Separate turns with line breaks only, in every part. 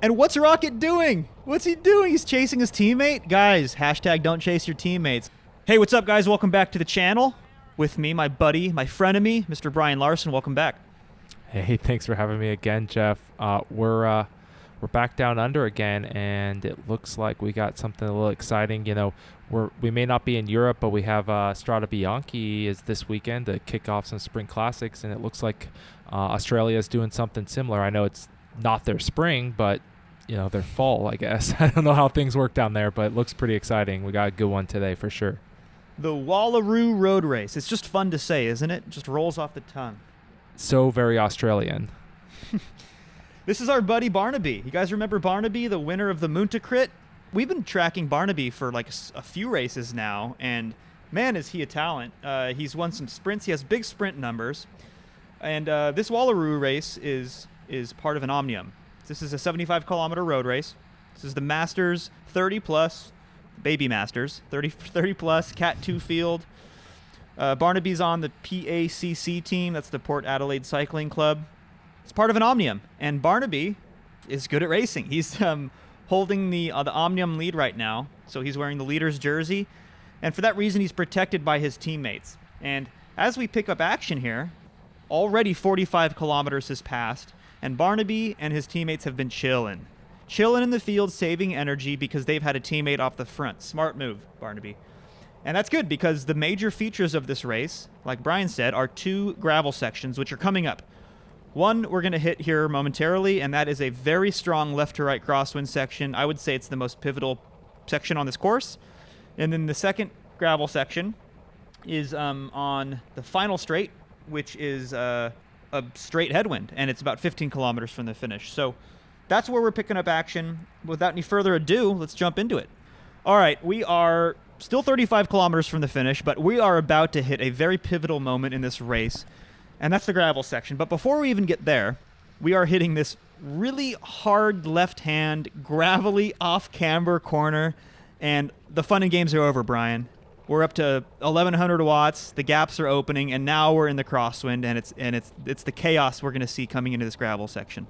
And what's Rocket doing? What's he doing? He's chasing his teammate? Guys, hashtag don't chase your teammates. Hey, what's up, guys? Welcome back to the channel. With me, my buddy, my frenemy, Mr. Brian Larson. Welcome back.
Hey, thanks for having me again, Jeff. We're back down under again, and it looks like we got something a little exciting. You know, we may not be in Europe, but we have Strada Bianchi is this weekend to kick off some spring classics, and it looks like Australia is doing something similar. I know it's not their spring, but you know, their fall, I guess. I don't know how things work down there, but it looks pretty exciting. We got a good one today for sure.
The Wallaroo Road Race. It's just fun to say, isn't it? It just rolls off the tongue.
So very Australian.
This is our buddy Barnaby. You guys remember Barnaby, the winner of the Munticrit? We've been tracking Barnaby for like a few races now, and man, is he a talent. He's won some sprints. He has big sprint numbers. And this Wallaroo race is part of an Omnium. This is a 75-kilometer road race. This is the Masters 30-plus, Baby Masters, 30-plus Cat 2 field. Barnaby's on the PACC team. That's the Port Adelaide Cycling Club. It's part of an Omnium, and Barnaby is good at racing. He's holding the Omnium lead right now, so he's wearing the leader's jersey, and for that reason, he's protected by his teammates. And as we pick up action here, already 45 kilometers has passed, and Barnaby and his teammates have been chilling in the field, saving energy because they've had a teammate off the front. Smart move, Barnaby. And that's good because the major features of this race, like Brian said, are two gravel sections, which are coming up. One we're going to hit here momentarily, and that is a very strong left-to-right crosswind section. I would say it's the most pivotal section on this course. And then the second gravel section is on the final straight, which is a straight headwind, and it's about 15 kilometers from the finish. So that's where we're picking up action. Without any further ado, let's jump into it. All right, we are still 35 kilometers from the finish, but we are about to hit a very pivotal moment in this race, and that's the gravel section. But before we even get there, we are hitting this really hard left-hand, gravelly off-camber corner, and the fun and games are over, Brian. We're up to 1,100 watts. The gaps are opening, and now we're in the crosswind, and it's the chaos we're going to see coming into this gravel section.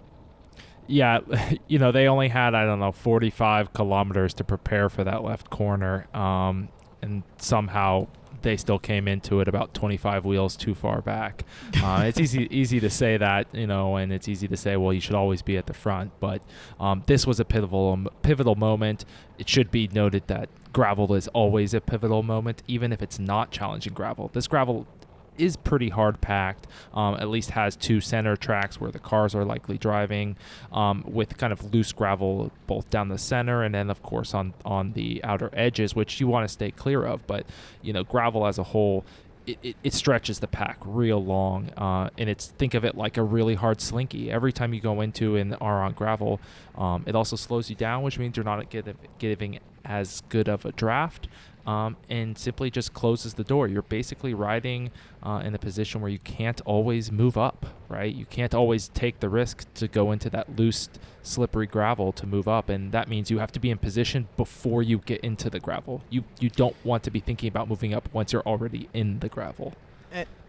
Yeah, you know, they only had, 45 kilometers to prepare for that left corner, and somehow they still came into it about 25 wheels too far back. It's easy to say that, you know, and it's easy to say, well, you should always be at the front. But this was a pivotal moment. It should be noted that gravel is always a pivotal moment, even if it's not challenging gravel. This gravel is pretty hard packed, at least has two center tracks where the cars are likely driving, with kind of loose gravel both down the center and then of course on the outer edges, which you want to stay clear of. But you know, gravel as a whole, it stretches the pack real long, and think of it like a really hard slinky. Every time you go into and are on gravel, it also slows you down, which means you're not giving as good of a draft, and simply just closes the door. You're basically riding in a position where you can't always move up, right? You can't always take the risk to go into that loose, slippery gravel to move up, and that means you have to be in position before you get into the gravel. You don't want to be thinking about moving up once you're already in the gravel.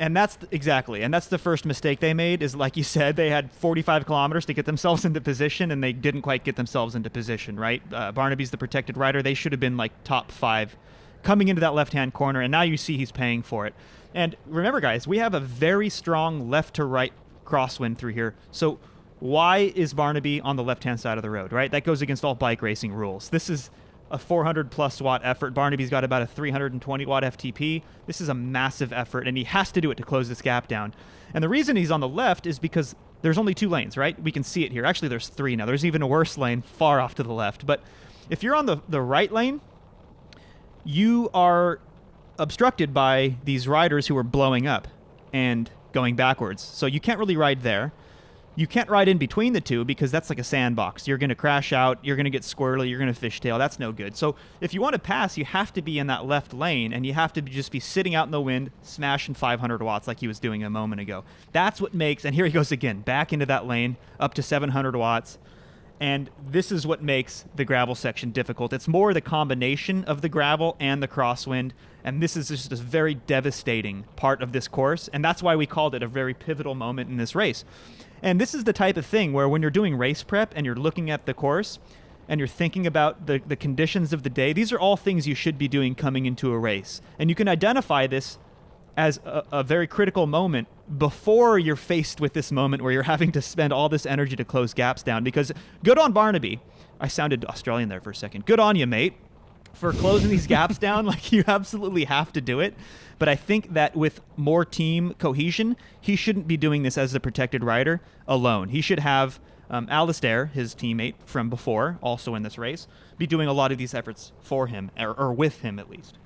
And that's exactly, and that's the first mistake they made, is like you said, they had 45 kilometers to get themselves into position, and they didn't quite get themselves into position, right? Barnaby's the protected rider. They should have been like top 5 coming into that left-hand corner, and now you see he's paying for it. And remember, guys, we have a very strong left-to-right crosswind through here. So why is Barnaby on the left-hand side of the road, right? That goes against all bike racing rules. This is a 400-plus watt effort. Barnaby's got about a 320-watt FTP. This is a massive effort, and he has to do it to close this gap down. And the reason he's on the left is because there's only 2 lanes, right? We can see it here. Actually, there's 3 now. There's even a worse lane far off to the left. But if you're on the right lane, you are obstructed by these riders who are blowing up and going backwards. So you can't really ride there. You can't ride in between the two because that's like a sandbox. You're going to crash out. You're going to get squirrely. You're going to fishtail. That's no good. So if you want to pass, you have to be in that left lane, and you have to just be sitting out in the wind, smashing 500 watts like he was doing a moment ago. That's what makes, and here he goes again, back into that lane, up to 700 watts. And this is what makes the gravel section difficult. It's more the combination of the gravel and the crosswind, and this is just a very devastating part of this course, and that's why we called it a very pivotal moment in this race. And this is the type of thing where when you're doing race prep and you're looking at the course and you're thinking about the conditions of the day, these are all things you should be doing coming into a race. And you can identify this as a very critical moment before you're faced with this moment where you're having to spend all this energy to close gaps down. Because good on Barnaby. I sounded Australian there for a second. Good on you, mate, for closing these gaps down. Like, you absolutely have to do it. But I think that with more team cohesion, he shouldn't be doing this as the protected rider alone. He should have Alistair, his teammate from before, also in this race, be doing a lot of these efforts for him, or with him at least.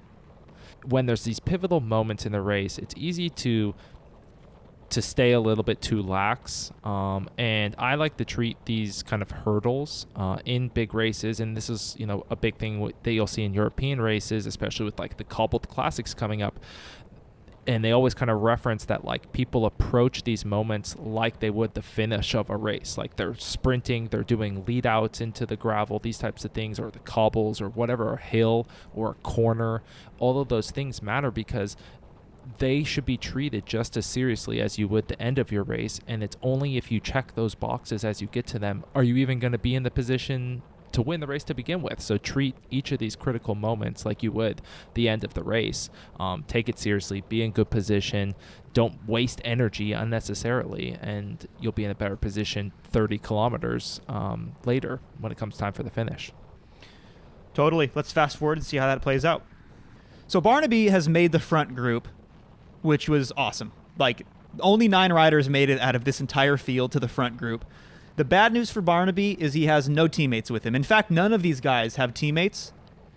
When there's these pivotal moments in the race, it's easy to stay a little bit too lax, and I like to treat these kind of hurdles in big races, and this is a big thing that you'll see in European races, especially with like the cobbled classics coming up. And they always kind of reference that like people approach these moments like they would the finish of a race. Like they're sprinting, they're doing lead outs into the gravel, these types of things, or the cobbles or whatever, a hill or a corner. All of those things matter because they should be treated just as seriously as you would the end of your race. And it's only if you check those boxes as you get to them, are you even going to be in the position to win the race to begin with. So treat each of these critical moments like you would the end of the race. Take it seriously, be in good position, don't waste energy unnecessarily, and you'll be in a better position 30 kilometers later when it comes time for the finish.
Totally. Let's fast forward and see how that plays out. So Barnaby has made the front group, which was awesome. Like, only 9 riders made it out of this entire field to the front group. The bad news for Barnaby is he has no teammates with him. In fact, none of these guys have teammates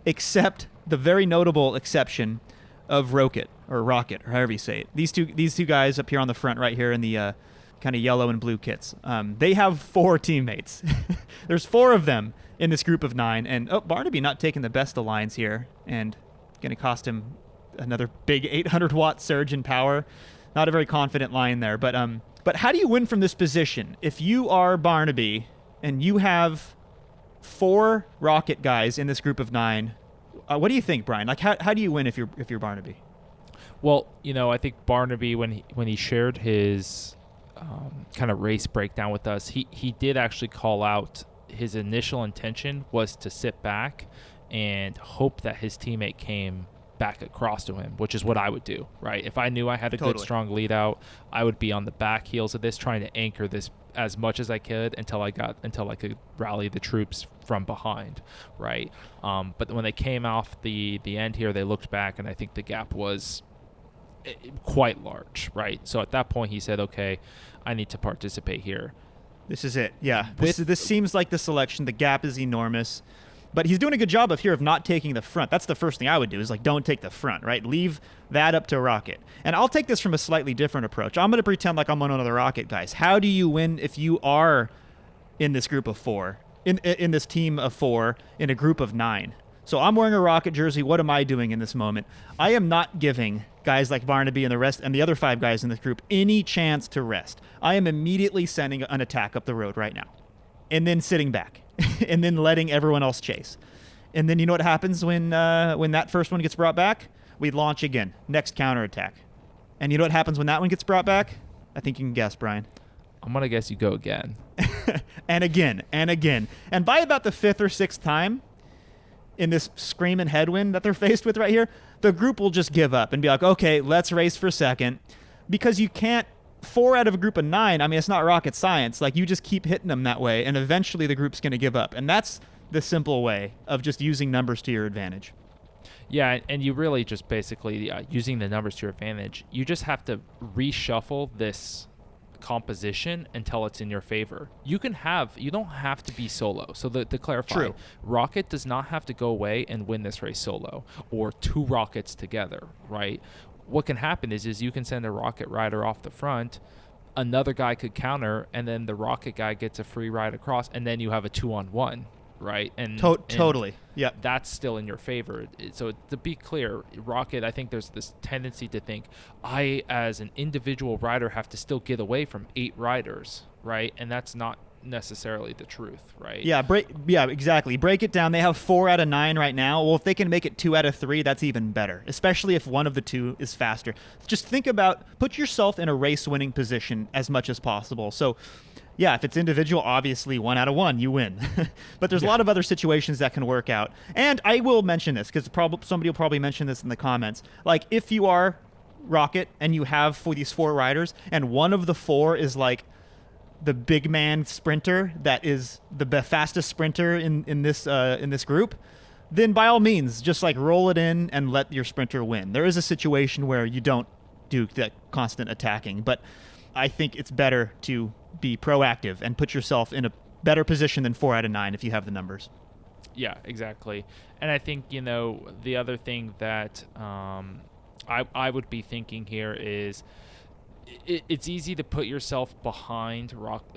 except the very notable exception of Rocket, or however you say it. These two guys up here on the front right here in the kind of yellow and blue kits. They have 4 teammates. There's 4 of them in this group of 9. And Barnaby not taking the best of lines here and going to cost him another big 800-watt surge in power. Not a very confident line there, but how do you win from this position? If you are Barnaby and you have 4 Rocket guys in this group of 9, what do you think, Brian? Like, how do you win if you're Barnaby?
Well, I think Barnaby, when he shared his kind of race breakdown with us, he did actually call out his initial intention was to sit back and hope that his teammate came back across to him, which is what I would do, right? If I knew I had a good, strong lead out, I would be on the back heels of this, trying to anchor this as much as I could until I could rally the troops from behind, right? But when they came off the end here, they looked back, and I think the gap was quite large, right? So at that point, he said, okay, I need to participate here.
This is it, yeah. This seems like the selection. The gap is enormous. But he's doing a good job of not taking the front. That's the first thing I would do, is like, don't take the front, right? Leave that up to Rocket. And I'll take this from a slightly different approach. I'm going to pretend like I'm one of the Rocket guys. How do you win if you are in this group of 4, in this team of 4, in a group of 9? So I'm wearing a Rocket jersey. What am I doing in this moment? I am not giving guys like Barnaby and the other 5 guys in this group any chance to rest. I am immediately sending an attack up the road right now, and then sitting back. And then letting everyone else chase. And then you know what happens when that first one gets brought back? We launch again. Next counterattack. And you know what happens when that one gets brought back? I think you can guess, Brian.
I'm going to guess you go again.
And again, and again. And by about the 5th or 6th time in this screaming headwind that they're faced with right here, the group will just give up and be like, okay, let's race for second. Because you can't 4 out of a group of 9, I mean, it's not rocket science. Like, you just keep hitting them that way, and eventually the group's going to give up. And that's the simple way of just using numbers to your advantage.
Yeah, and you really just basically, using the numbers to your advantage, you just have to reshuffle this composition until it's in your favor. You don't have to be solo. So to clarify,
True.
Rocket does not have to go away and win this race solo, or 2 Rockets together, right? What can happen is you can send a Rocket rider off the front, another guy could counter, and then the Rocket guy gets a free ride across, and then you have a 2-on-1, right? And
totally. Yeah.
That's still in your favor. So to be clear, Rocket, I think there's this tendency to think, I, as an individual rider, have to still get away from 8 riders, right? And that's not necessarily the truth, right?
Yeah, exactly. Break it down. They have 4 out of 9 right now. Well, if they can make it 2 out of 3, that's even better, especially if one of the two is faster. Just put yourself in a race-winning position as much as possible. So, yeah, if it's individual, obviously 1 out of 1, you win. But there's a lot of other situations that can work out. And I will mention this because somebody will probably mention this in the comments. Like, if you are Rocket and you have for these 4 riders and one of the 4 is like the big man sprinter that is the fastest sprinter in this group, then by all means just like roll it in and let your sprinter win. There is a situation where you don't do that constant attacking, but I think it's better to be proactive and put yourself in a better position than 4 out of 9 if you have the numbers.
Yeah, exactly. And I think, the other thing that I would be thinking here is it's easy to put yourself behind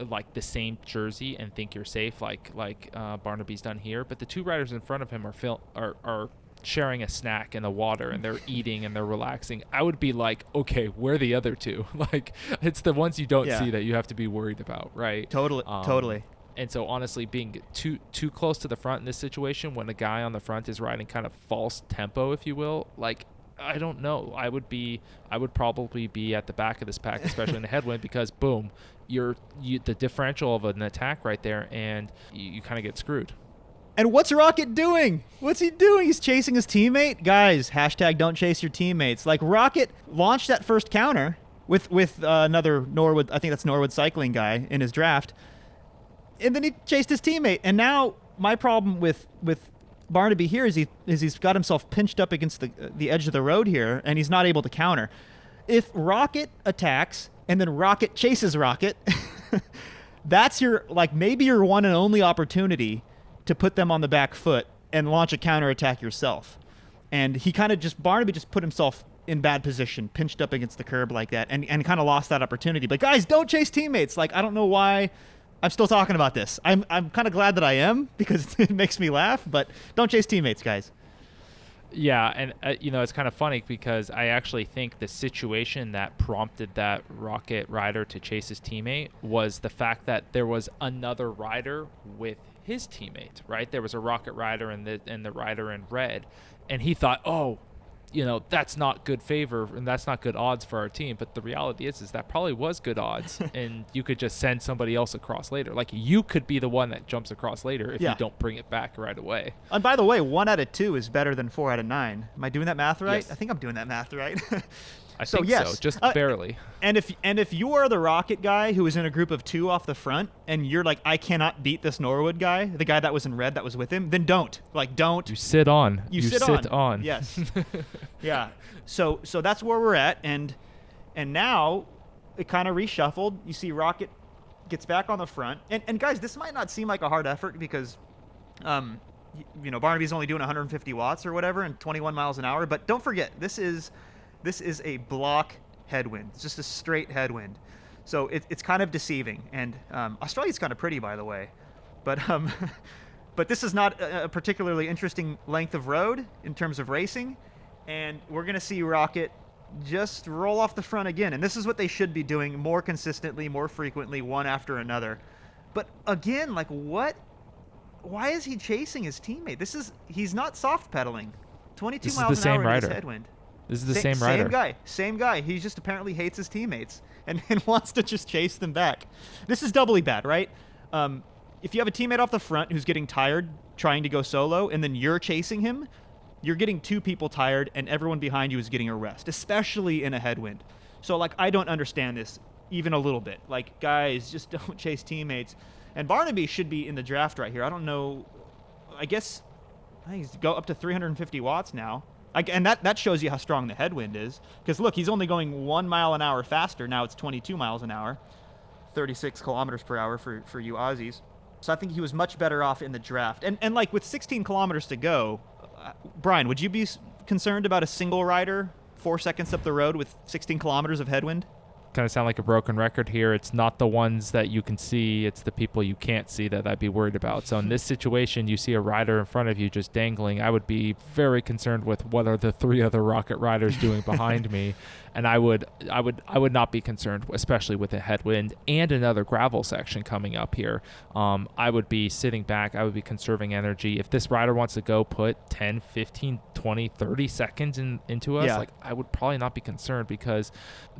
like the same jersey and think you're safe, like Barnaby's done here. But the 2 riders in front of him are sharing a snack in the water and they're eating and they're relaxing. I would be like, okay, where are the other 2? Like, it's the ones you don't see that you have to be worried about, right?
Totally.
And so honestly, being too close to the front in this situation, when a guy on the front is riding kind of false tempo, if you will, like, I don't know. I would probably be at the back of this pack, especially in a headwind, because boom, the differential of an attack right there, and you kind of get screwed.
And what's Rocket doing? What's he doing? He's chasing his teammate? Guys, hashtag don't chase your teammates. Like, Rocket launched that first counter with another Norwood, I think that's Norwood cycling guy in his draft, and then he chased his teammate. And now my problem with Barnaby here is he's got himself pinched up against the edge of the road here, and he's not able to counter. If Rocket attacks and then Rocket chases Rocket, that's maybe your one and only opportunity to put them on the back foot and launch a counter attack yourself. And Barnaby just put himself in bad position, pinched up against the curb like that, and kind of lost that opportunity. But guys, don't chase teammates. Like, I don't know why I'm still talking about this. I'm kind of glad that I am, because it makes me laugh, but don't chase teammates, guys.
Yeah, and it's kind of funny because I actually think the situation that prompted that Rocket rider to chase his teammate was the fact that there was another rider with his teammate, right? There was a Rocket rider and the rider in red, and he thought, oh, that's not good favor and that's not good odds for our team. But the reality is that probably was good odds, and you could just send somebody else across later. Like, you could be the one that jumps across later if you don't bring it back right away. And
by the way, 1 out of 2 is better than 4 out of 9. Am I doing that math right?
Yes.
I think I'm doing that math right.
I think so, just barely.
And if you are the Rocket guy who is in a group of 2 off the front, and you're like, I cannot beat this Norwood guy, the guy that was in red that was with him, then don't. Like, don't.
You sit on.
You sit
on.
Yes. Yeah. So that's where we're at, and now it kind of reshuffled. You see Rocket gets back on the front, and guys, this might not seem like a hard effort because Barnaby's only doing 150 watts or whatever and 21 miles an hour, but don't forget, this is a block headwind. It's just a straight headwind. So it's kind of deceiving. And Australia's kind of pretty, by the way. But but this is not a particularly interesting length of road in terms of racing. And we're going to see Rocket just roll off the front again. And this is what they should be doing more consistently, more frequently, one after another. But again, like, what? Why is he chasing his teammate? He's not soft pedaling. 22 miles an hour in this headwind.
This is the same rider.
Same guy. He just apparently hates his teammates and wants to just chase them back. This is doubly bad, right? If you have a teammate off the front who's getting tired trying to go solo, and then you're chasing him, you're getting 2 people tired, and everyone behind you is getting a rest, especially in a headwind. So, like, I don't understand this even a little bit. Like, guys, just don't chase teammates. And Barnaby should be in the draft right here. I don't know. I guess he's go up to 350 watts now. And that shows you how strong the headwind is. Because, look, he's only going 1 mile an hour faster. Now it's 22 miles an hour, 36 kilometers per hour for you Aussies. So I think he was much better off in the draft. And like, with 16 kilometers to go, Brian, would you be concerned about a single rider 4 seconds up the road with 16 kilometers of headwind?
kind of sound like a broken record here. It's not the ones that you can see, it's the people you can't see that I'd be worried about. So in this situation, you see a rider in front of you just dangling, I would be very concerned with what are the 3 other Rocket riders doing behind me. And I would not be concerned, especially with a headwind and another gravel section coming up here. I would be sitting back. I would be conserving energy. If this rider wants to go put 10, 15, 20, 30 seconds into us, like, I would probably not be concerned, because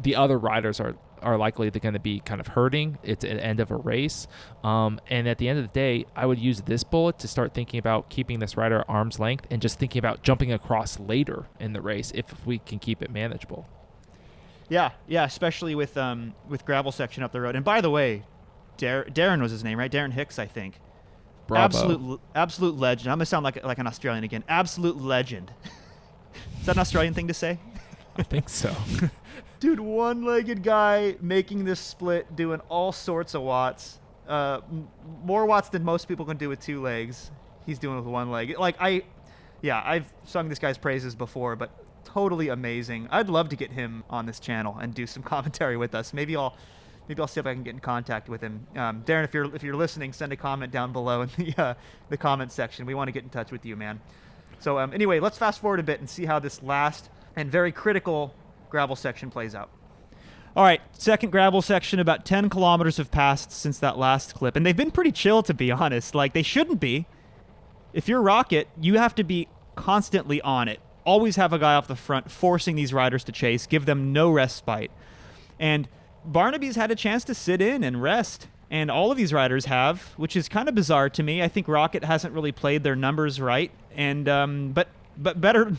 the other riders are likely going to be kind of hurting. It's an end of a race. And at the end of the day, I would use this bullet to start thinking about keeping this rider at arm's length and just thinking about jumping across later in the race if we can keep it manageable.
Yeah, especially with gravel section up the road. And by the way, Darren was his name, right? Darren Hicks, I think.
Bravo.
Absolute legend. I'm gonna sound like an Australian again. Absolute legend. Is that an Australian thing to say?
I think so.
Dude, one-legged guy making this split, doing all sorts of watts. More watts than most people can do with 2 legs. He's doing with 1 leg. I've sung this guy's praises before, but totally amazing. I'd love to get him on this channel and do some commentary with us. Maybe I'll see if I can get in contact with him. Darren, if you're listening, send a comment down below in the comment section. We want to get in touch with you, man. So anyway, let's fast forward a bit and see how this last and very critical gravel section plays out. All right, second gravel section. About 10 kilometers have passed since that last clip, and they've been pretty chill, to be honest. Like, they shouldn't be. If you're Rocket, you have to be constantly on it. Always have a guy off the front forcing these riders to chase, give them no respite. And Barnaby's had a chance to sit in and rest, and all of these riders have, which is kind of bizarre to me. I think Rocket hasn't really played their numbers right, and but better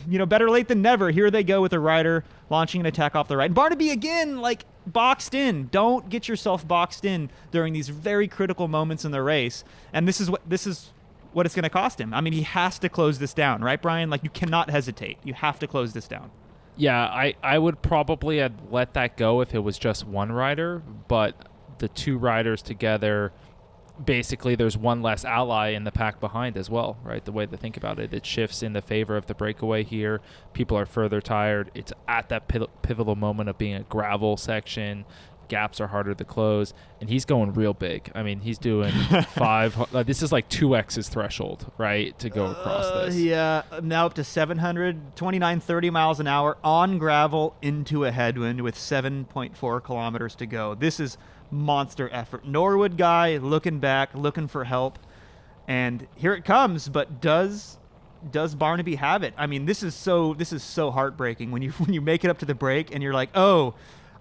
late than never. Here they go with a rider launching an attack off the right. And Barnaby again, like, boxed in. Don't get yourself boxed in during these very critical moments in the race. And this is what it's going to cost him. I mean, he has to close this down, right, Brian? Like, you cannot hesitate. You have to close this down.
Yeah, I would probably have let that go if it was just one rider, but the 2 riders together, basically there's one less ally in the pack behind as well, right? The way to think about it, it shifts in the favor of the breakaway here. People are further tired. It's at that pivotal moment of being a gravel section. Gaps are harder to close, and he's going real big. I mean, he's doing 5. This is like 2x his threshold, right, to go across this.
Yeah, now up to 729.30 miles an hour on gravel into a headwind with 7.4 kilometers to go. This is monster effort. Norwood guy looking back, looking for help, and here it comes. But does Barnaby have it? I mean, this is so heartbreaking when you make it up to the break and you're like, oh,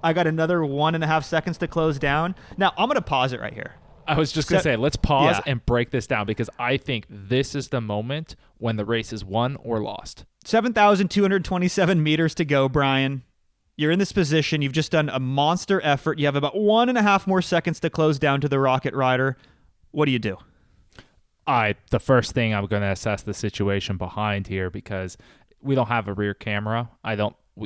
I got another 1.5 seconds to close down. Now, I'm going to pause it right here.
I was just going to say, let's pause and break this down, because I think this is the moment when the race is won or lost.
7,227 meters to go, Brian. You're in this position. You've just done a monster effort. You have about 1.5 more seconds to close down to the Rocket rider. What do you do?
The first thing, I'm going to assess the situation behind here, because we don't have a rear camera.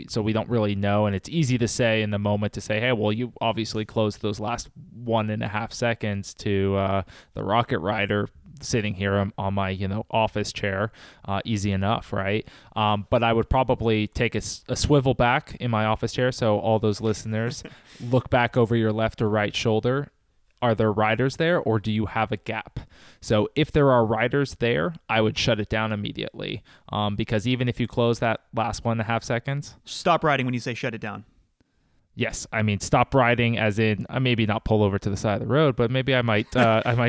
So we don't really know, and it's easy to say in the moment to say, hey, well, you obviously closed those last 1.5 seconds to the Rocket rider sitting here on my office chair. Easy enough, right? But I would probably take a swivel back in my office chair, so all those listeners, look back over your left or right shoulder. Are there riders there, or do you have a gap? So if there are riders there, I would shut it down immediately, because even if you close that last 1.5 seconds.
Stop riding when you say shut it down.
Yes, I mean stop riding, as in maybe not pull over to the side of the road, but maybe I might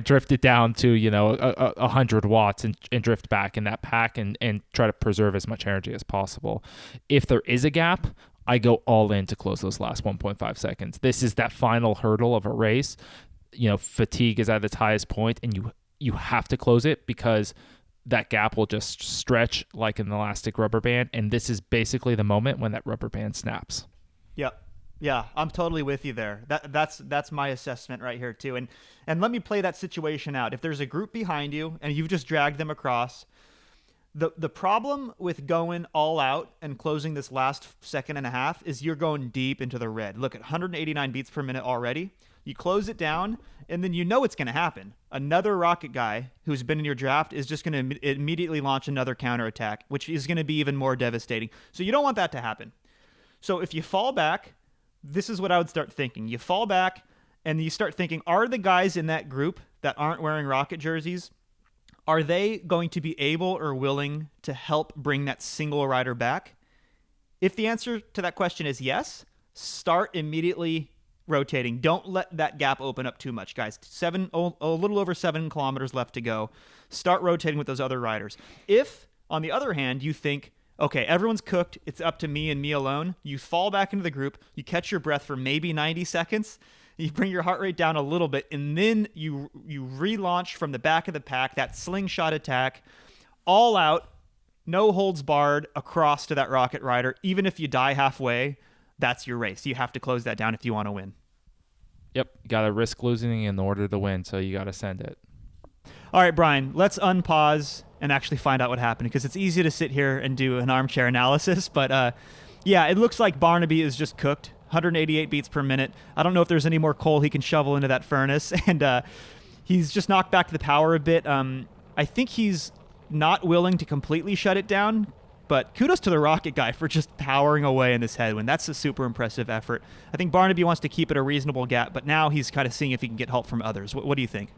drift it down to 100 watts and drift back in that pack and try to preserve as much energy as possible. If there is a gap, I go all in to close those last 1.5 seconds. This is that final hurdle of a race. Fatigue is at its highest point, and you have to close it, because that gap will just stretch like an elastic rubber band, and this is basically the moment when that rubber band snaps.
Yeah, I'm totally with you there. That's my assessment right here too. And let me play that situation out. If there's a group behind you and you've just dragged them across, the problem with going all out and closing this last 1.5 seconds is you're going deep into the red. Look at 189 beats per minute already. You close it down, and then it's going to happen. Another Rocket guy who's been in your draft is just going to immediately launch another counterattack, which is going to be even more devastating. So you don't want that to happen. So if you fall back, this is what I would start thinking. You fall back and you start thinking, are the guys in that group that aren't wearing Rocket jerseys, are they going to be able or willing to help bring that single rider back? If the answer to that question is yes, start immediately rotating. Don't let that gap open up too much, guys. A little over 7 kilometers left to go. Start rotating with those other riders. If, on the other hand, you think, okay, everyone's cooked, it's up to me and me alone, you fall back into the group, you catch your breath for maybe 90 seconds, you bring your heart rate down a little bit, and then you relaunch from the back of the pack, that slingshot attack, all out, no holds barred, across to that Rocket rider. Even if you die halfway, that's your race. You have to close that down if you want to win.
Yep, you got to risk losing in order to win, so you got to send it.
All right, Brian, let's unpause and actually find out what happened, because it's easy to sit here and do an armchair analysis, but yeah, it looks like Barnaby is just cooked. 188 beats per minute. I don't know if there's any more coal he can shovel into that furnace, and he's just knocked back the power a bit. I think he's not willing to completely shut it down, but kudos to the Rocket guy for just powering away in this headwind. That's a super impressive effort. I think Barnaby wants to keep it a reasonable gap, but now he's kind of seeing if he can get help from others. What do you think?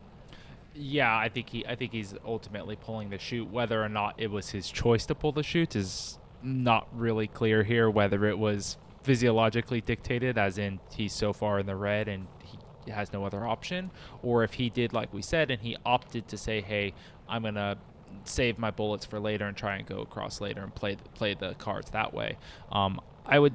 Yeah, I think he's ultimately pulling the chute. Whether or not it was his choice to pull the chute is not really clear here. Whether it was physiologically dictated, as in he's so far in the red and he has no other option, or if he did like we said and he opted to say, hey, I'm gonna save my bullets for later and try and go across later and play the cards that way. I would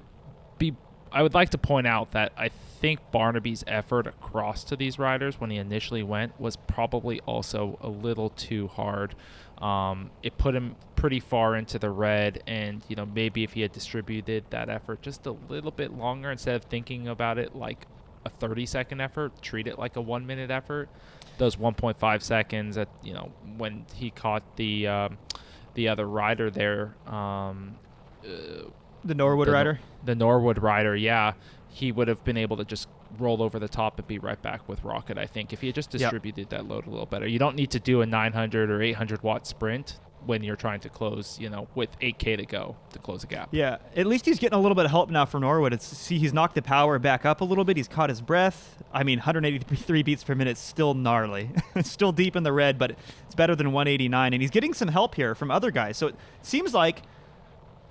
like to point out that I think Barnaby's effort across to these riders when he initially went was probably also a little too hard. It put him pretty far into the red, and maybe if he had distributed that effort just a little bit longer instead of thinking about it like a 30-second effort, treat it like a 1-minute effort. Those 1.5 seconds at when he caught the other rider there,
the Norwood rider.
The Norwood rider, yeah, he would have been able to just roll over the top and be right back with Rocket. I think if he had just distributed that load a little better. You don't need to do a 900 or 800 watt sprint when you're trying to close, with 8K to go to close a gap.
Yeah, at least he's getting a little bit of help now from Norwood. He's knocked the power back up a little bit. He's caught his breath. I mean, 183 beats per minute is still gnarly. It's still deep in the red, but it's better than 189. And he's getting some help here from other guys. So it seems like,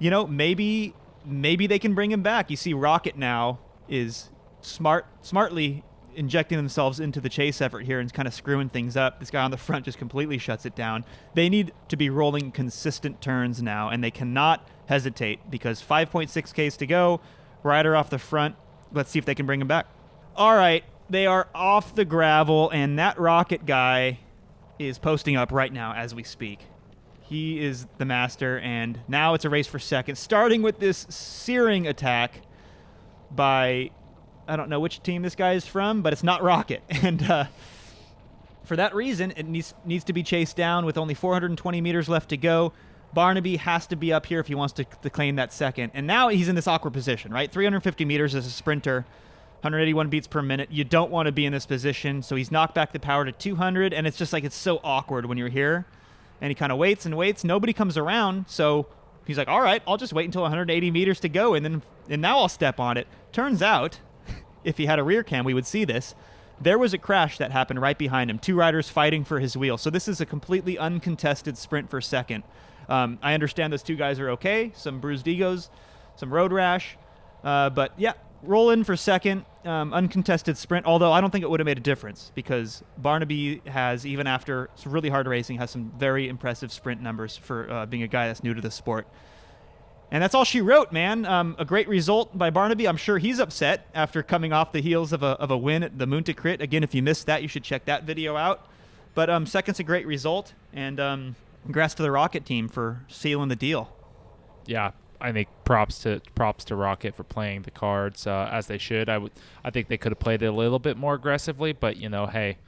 maybe they can bring him back. You see Rocket now is smartly injecting themselves into the chase effort here and kind of screwing things up. This guy on the front just completely shuts it down. They need to be rolling consistent turns now, and they cannot hesitate because 5.6 Ks to go. Rider off the front. Let's see if they can bring him back. All right, they are off the gravel, and that Rocket guy is posting up right now as we speak. He is the master, and now it's a race for second, starting with this searing attack by, I don't know which team this guy is from, but it's not Rocket. And for that reason, it needs to be chased down with only 420 meters left to go. Barnaby has to be up here if he wants to claim that second. And now he's in this awkward position, right? 350 meters as a sprinter, 181 beats per minute. You don't want to be in this position, so he's knocked back the power to 200, and it's just like it's so awkward when you're here. And he kind of waits and waits. Nobody comes around, so he's like, all right, I'll just wait until 180 meters to go, and now I'll step on it. Turns out, if he had a rear cam, we would see this. There was a crash that happened right behind him. 2 riders fighting for his wheel. So this is a completely uncontested sprint for second. I understand those 2 guys are okay. Some bruised egos, some road rash. But yeah, roll in for second. Uncontested sprint, although I don't think it would have made a difference because Barnaby has, even after some really hard racing, has some very impressive sprint numbers for being a guy that's new to the sport. And that's all she wrote, man. A great result by Barnaby. I'm sure he's upset after coming off the heels of a win at the Munta Crit. Again, if you missed that, you should check that video out. But second's a great result, and congrats to the Rocket team for sealing the deal.
Yeah, I think props to Rocket for playing the cards as they should. I think they could have played it a little bit more aggressively, but hey,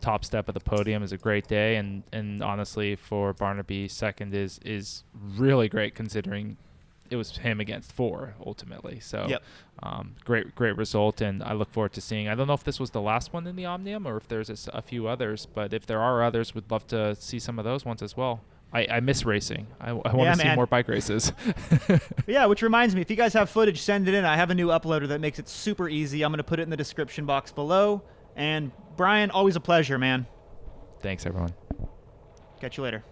top step of the podium is a great day, and honestly for Barnaby, second is really great considering it was him against 4 ultimately. So
yep.
Great result, and I look forward to seeing. I don't know if this was the last one in the Omnium or if there's a few others, but if there are others, we'd love to see some of those ones as well. I miss racing. I want
Yeah,
to see
man.
more bike races.
Yeah, which reminds me, if you guys have footage, send it in. I have a new uploader that makes it super easy. I'm going to put it in the description box below. And Brian, always a pleasure, man.
Thanks, everyone.
Catch you later.